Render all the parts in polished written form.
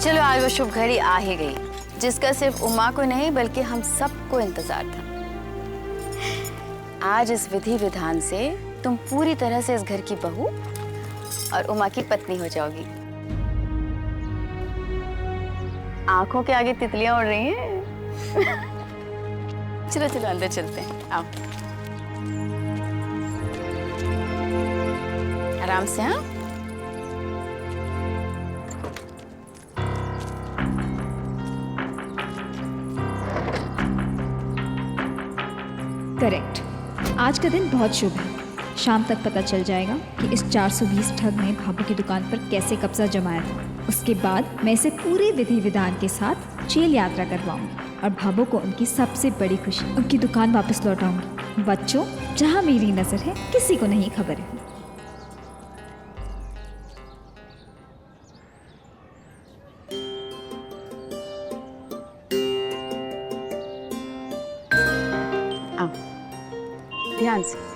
चलो आज वो शुभ घड़ी आ ही गई, जिसका सिर्फ उमा को नहीं बल्कि हम सबको इंतजार था। आज इस विधि विधान से तुम पूरी तरह से इस घर की बहू और उमा की पत्नी हो जाओगी। आंखों के आगे तितलियां उड़ रही हैं। चलो चलो अंदर चलते हैं, आओ। आराम से। हाँ, करेक्ट। आज का दिन बहुत शुभ है। शाम तक पता चल जाएगा कि इस 420 ठग ने भाभू की दुकान पर कैसे कब्जा जमाया था। उसके बाद मैं इसे पूरे विधि विधान के साथ जेल यात्रा करवाऊंगी और भाभू को उनकी सबसे बड़ी खुशी, उनकी दुकान वापस लौटाऊंगी। बच्चों, जहाँ मेरी नजर है किसी को नहीं खबर है। आओ ध्यान से।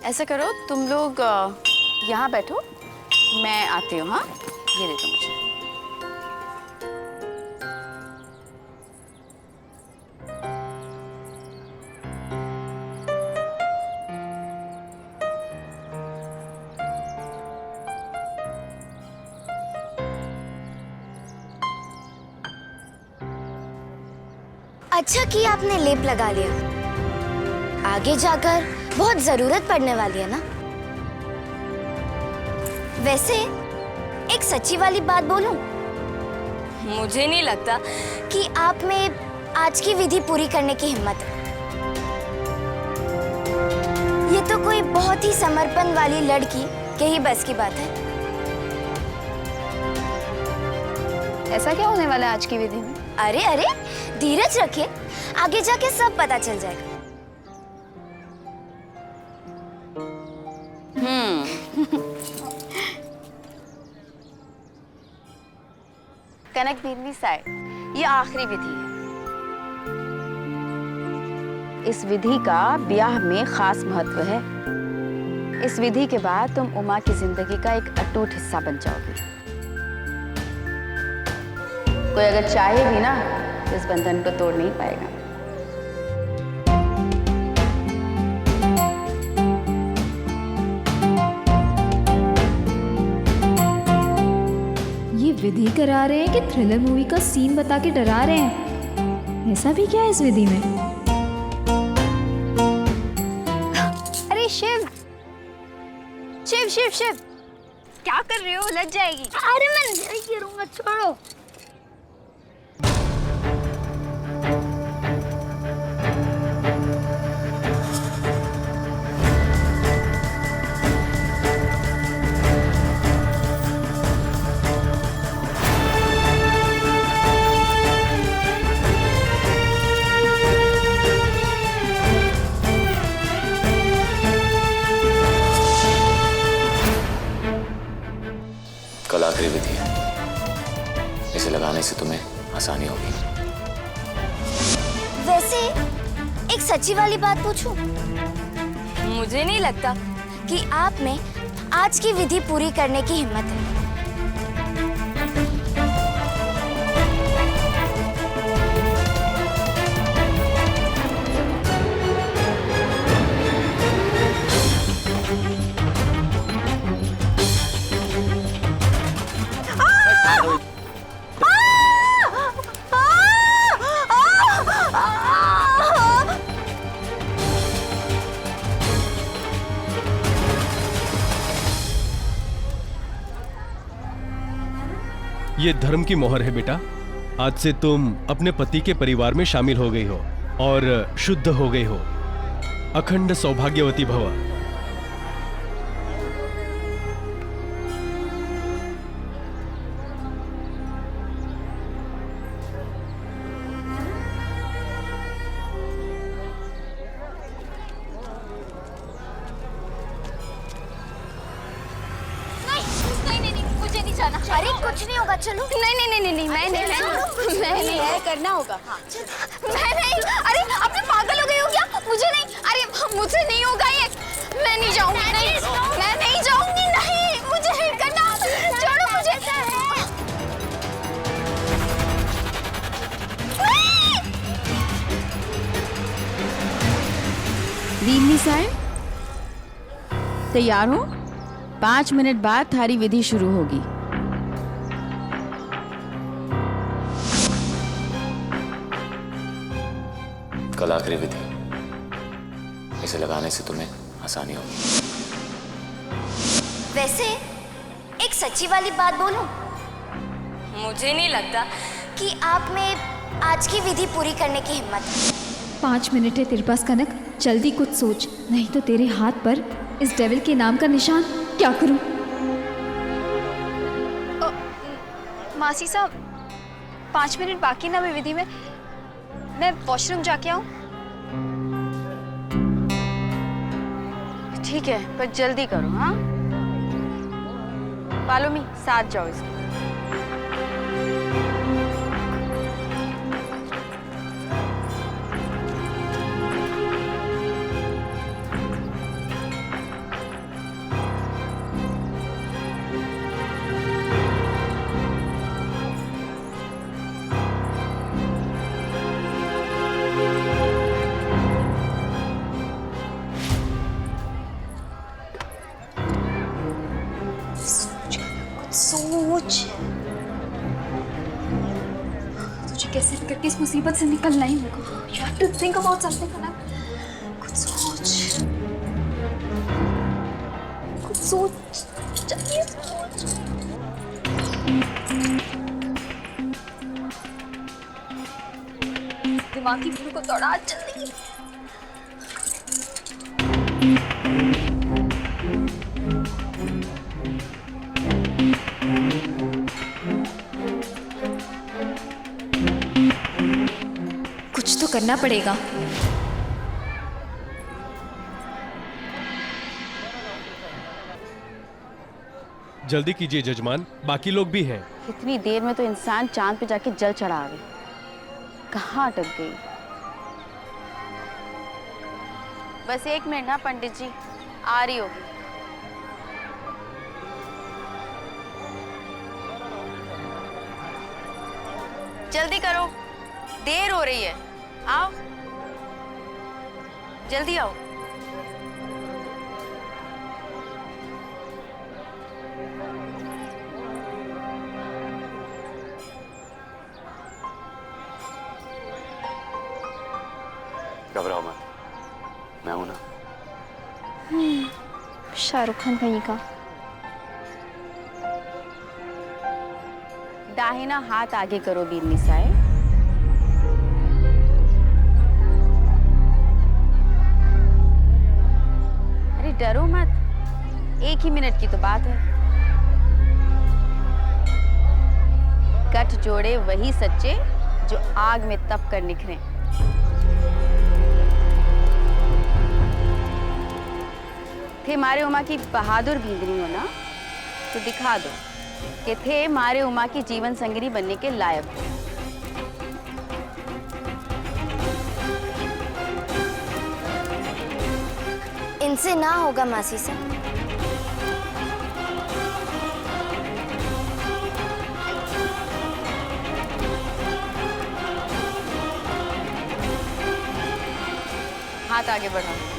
ऐसा करो, तुम लोग यहाँ बैठो, मैं आती हूँ। हाँ, ये दे दो मुझे। अच्छा किया आपने लेप लगा लिया, आगे जाकर बहुत जरूरत पड़ने वाली है ना। वैसे एक सच्ची वाली बात बोलूं, मुझे नहीं लगता कि आप में आज की विधि पूरी करने की हिम्मत है। ये तो कोई बहुत ही समर्पण वाली लड़की के ही बस की बात है। ऐसा क्या होने वाला है आज की विधि में? अरे अरे, धीरज रखिए, आगे जाके सब पता चल जाएगा। कनक भीरनी साय, ये आखिरी विधि है। इस विधि का ब्याह में खास महत्व है। इस विधि के बाद तुम उमा की जिंदगी का एक अटूट हिस्सा बन जाओगी। कोई अगर चाहे भी ना, इस बंधन को तोड़ नहीं पाएगा। ये विधि करा रहे हैं कि थ्रिलर मूवी का सीन बता के डरा रहे हैं? ऐसा भी क्या है इस विधि में? अरे शिव शिव शिव शिव, क्या कर रहे हो? लग जाएगी। अरे मैं नहीं गिरूंगा, छोड़ो। कल आखिरी विधि है, इसे लगाने से तुम्हें आसानी होगी। वैसे एक सच्ची वाली बात पूछूं? मुझे नहीं लगता कि आप में आज की विधि पूरी करने की हिम्मत है। ये धर्म की मोहर है बेटा। आज से तुम अपने पति के परिवार में शामिल हो गई हो और शुद्ध हो गई हो। अखंड सौभाग्यवती भव। अरे कुछ नहीं होगा, चलो। नहीं नहीं नहीं नहीं, मैं नहीं, मैं नहीं, है करना होगा। हाँ। मैं नहीं। अरे आपने पागल हो गई हो क्या? मुझे नहीं, अरे मुझे नहीं होगा ये, मैं नहीं जाऊंगी, नहीं, मैं नहीं जाऊंगी, नहीं, मुझे नहीं करना, छोड़ो मुझे। वीरनी साहब तैयार हो? 5 मिनट बाद थारी विधि शुरू होगी। कल आखिरी विधि, इसे लगाने से तुम्हें आसानी होगी। वैसे एक सच्ची वाली बात बोलूं, मुझे नहीं लगता कि आप में आज की विधि पूरी करने की हिम्मत है। 5 मिनट है तेरे पास कनक, जल्दी कुछ सोच, नहीं तो तेरे हाथ पर इस डेविल के नाम का निशान। क्या करूं? मासी साहब 5 मिनट बाकी ना मैं विधि में, मैं वॉशरूम जाके आऊं? ठीक है, पर जल्दी करो। हाँ, फॉलो मी, साथ जाओ इसके। सोच, तुझे कैसे करके इस मुसीबत से निकलना ही होगा। You have to think about something, कनक। कुछ सोच, कुछ सोच, चाहिए सोच। दिमाग की भूल को दौड़ा जल्दी। कुछ तो करना पड़ेगा। जल्दी कीजिए जजमान, बाकी लोग भी हैं। इतनी देर में तो इंसान चांद पे जाके जल चढ़ा आवे, कहाँ अटक गई? बस 1 मिनट ना पंडित जी, आ रही होगी। जल्दी करो, देर हो रही है। आओ, जल्दी आओ। घबराओ मत, मैं हूं ना। शाहरुख खान कहीं का। दाहिना हाथ आगे करो बीरनी साहब। अरे डरो मत, 1 ही मिनट की तो बात है। गठ जोड़े वही सच्चे जो आग में तप कर निखरे। थे मारे उमा की बहादुर भींदनी हो ना, तो दिखा दो कि थे मारे उमा की जीवन संगिनी बनने के लायक हो। इनसे ना होगा मासी से। हाथ आगे बढ़ाओ।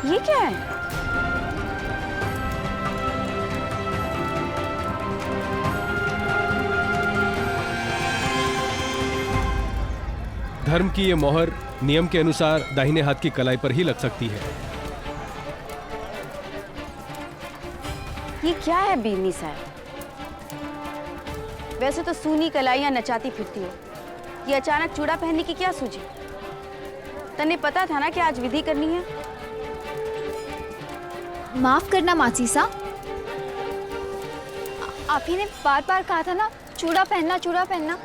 ये क्या है? धर्म की ये मोहर नियम के अनुसार दाहिने हाथ की कलाई पर ही लग सकती है। ये क्या है बीनी साहब? वैसे तो सूनी कलाइयां नचाती फिरती हो, ये अचानक चूड़ा पहनने की क्या सूझी? तन्ने पता था ना कि आज विधि करनी है। माफ करना मासी सा, आप ही ने बार बार कहा था ना चूड़ा पहनना चूड़ा पहनना,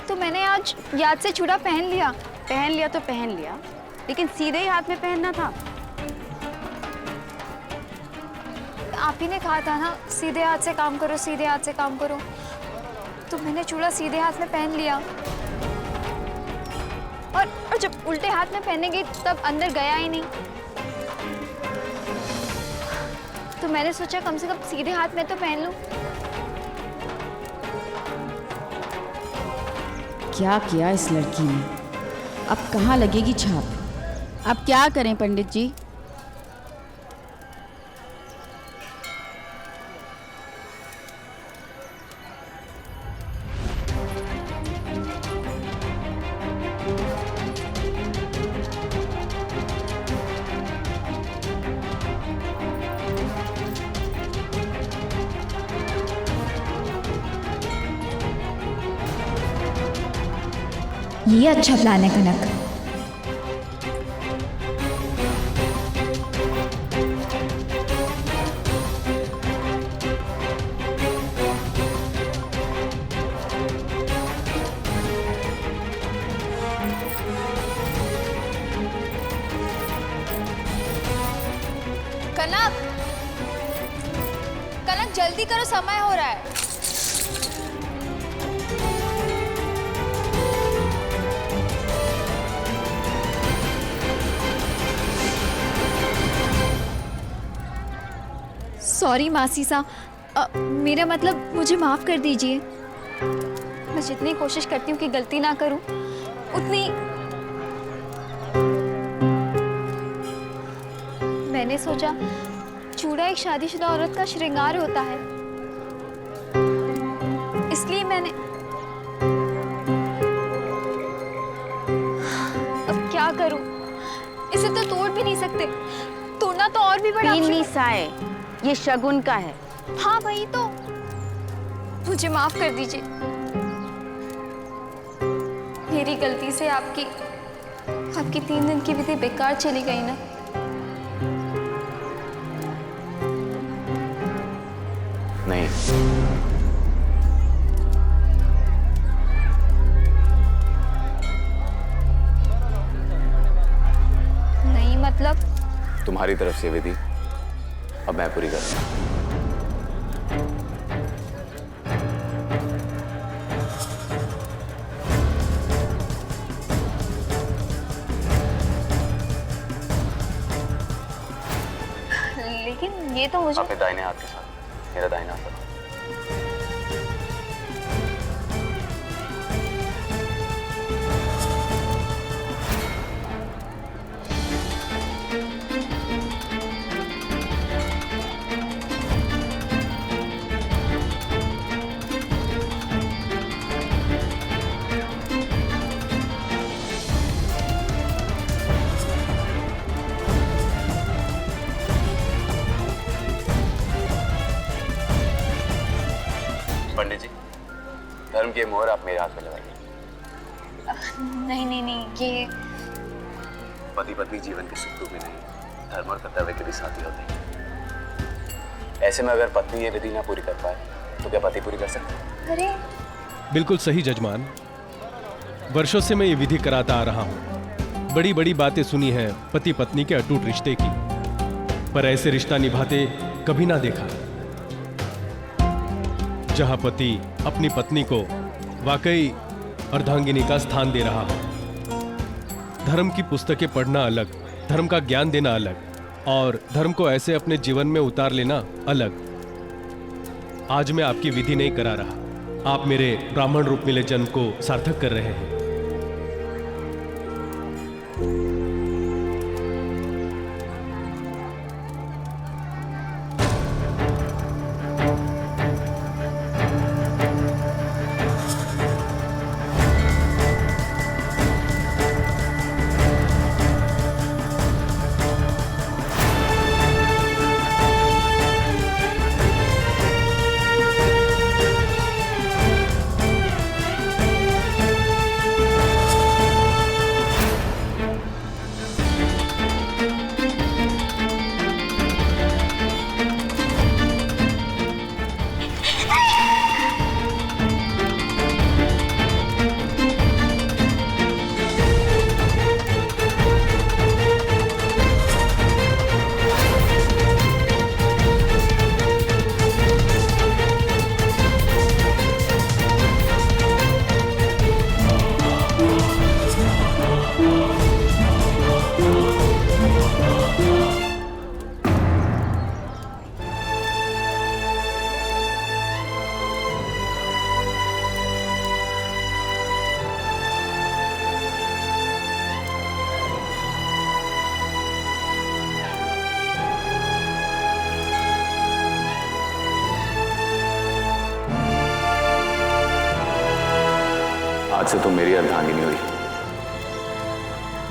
तो मैंने आज याद से चूड़ा पहन लिया। पहन लिया तो पहन लिया, लेकिन सीधे ही हाथ में पहनना था। आप ही ने कहा था ना सीधे हाथ से काम करो, सीधे हाथ से काम करो, तो मैंने चूड़ा सीधे हाथ में पहन लिया। और जब उल्टे हाथ में पहनने गई तब अंदर गया ही नहीं, तो मैंने सोचा कम से कम सीधे हाथ में तो पहन लूं। क्या किया इस लड़की ने? अब कहाँ लगेगी छाप? अब क्या करें पंडित जी? ये अच्छा प्लान है कनक। कनक, कनक जल्दी करो, समय हो रहा है। सॉरी मासी सा, मेरा मतलब मुझे माफ कर दीजिए। मैं जितनी कोशिश करती हूँ कि गलती ना करूँ, उतनी मैंने सोचा चूड़ा एक शादीशुदा औरत का श्रृंगार होता है, इसलिए मैंने। अब क्या करूं? इसे तो तोड़ भी नहीं सकते, तोड़ना तो और भी बड़ा बीनी साए, ये शगुन का है। हाँ वही तो, मुझे माफ कर दीजिए। मेरी गलती से आपकी 3 दिन की विधि बेकार चली गई ना। नहीं, नहीं मतलब? तुम्हारी तरफ से विधि अब मैं पूरी कर रहा हूं। लेकिन ये तो मुझे अपने दाहिने हाथ के साथ मेरा दाहिना हाथ रखो। पंडित जी, धर्म की मोहर आप मेरे हाथ में लगाइए। नहीं नहीं नहीं, ये पति पत्नी जीवन के सुख दुख में नहीं, धर्म और कर्तव्य के भी साथी होते हैं। ऐसे में अगर पत्नी ये विधि ना पूरी कर पाए तो क्या पति पूरी कर सकते हैं? अरे बिल्कुल सही जजमान। वर्षों से मैं ये विधि कराता आ रहा हूँ। बड़ी बड़ी बातें सुनी हैं पति पत्नी के अटूट रिश्ते की, पर ऐसे रिश्ता निभाते कभी ना देखा जहां पति अपनी पत्नी को वाकई अर्धांगिनी का स्थान दे रहा हो। धर्म की पुस्तकें पढ़ना अलग, धर्म का ज्ञान देना अलग, और धर्म को ऐसे अपने जीवन में उतार लेना अलग। आज मैं आपकी विधि नहीं करा रहा, आप मेरे ब्राह्मण रूप मिले जन्म को सार्थक कर रहे हैं। से तुम मेरी अर्धांगिनी हुई।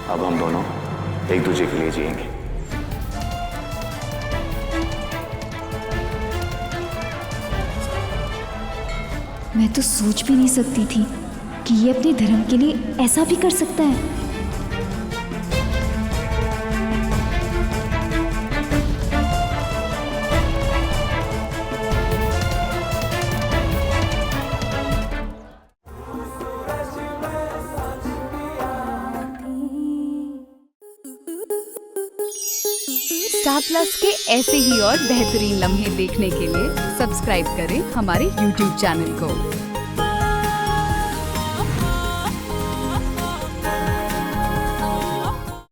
अब हम दोनों एक दूसरे के लिए जिएंगे। मैं तो सोच भी नहीं सकती थी कि ये अपने धर्म के लिए ऐसा भी कर सकता है। स्टार प्लस के ऐसे ही और बेहतरीन लम्हे देखने के लिए सब्सक्राइब करें हमारे YouTube चैनल को।